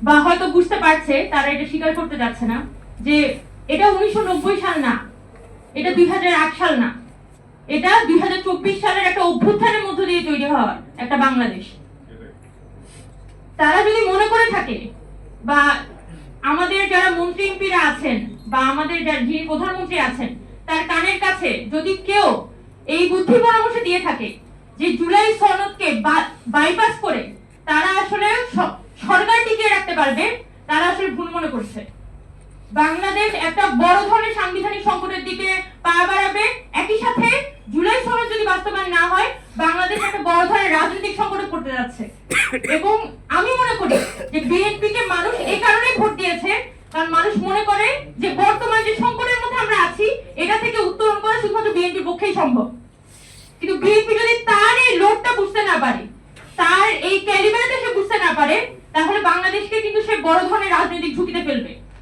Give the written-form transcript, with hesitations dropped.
বা হয়তো বুঝতে পারছে, তারা এটা স্বীকার করতে যাচ্ছে না যে এটা 1990 সাল না, এটা 2008 সাল না, এটা 2024 সালের একটা অভ্যুত্থানের মধ্য দিয়ে তৈরি হওয়া একটা বাংলাদেশ। তারা যদি মনে করে থাকে, বা আমাদের যারা মন্ত্রী এমপিরা আছেন বা আমাদের যিনি প্রধানমন্ত্রী আছেন তার কানের কাছে যদি কেউ এই বুদ্ধি পরামর্শ দিয়ে থাকে যে জুলাই সনদকে বাইপাস করে তারা আসলে সরকার টিকিয়ে রাখতে পারবে, তারা আসলে ভুল মনে করছে। বাংলাদেশ একটা বড় ধরনের সাংবিধানিক সংকটের দিকে পা বাড়াবে, একই সাথে জুলাই সনদ যদি বাস্তবায়ন না হয় বাংলাদেশ একটা বড় ধরনের রাজনৈতিক সংকটে পড়তে যাচ্ছে। এবং আমি মনে করি যে বিএনপি কে মানুষ এই কারণেই ভোট দিয়েছে, কারণ মানুষ মনে করে যে বর্তমান যে সংকটের মধ্যে আমরা আছি এটা থেকে উত্তরণ করা শুধুমাত্র বিএনপির পক্ষেই সম্ভব। কিন্তু বিএনপি যদি তার এই লোডটা বুঝতে না পারে, তার এই ক্যালিবারটা সে বুঝতে না পারে, তাহলে বাংলাদেশকে কিন্তু সে বড় ধরনের রাজনৈতিক ঝুঁকিতে ফেলবে।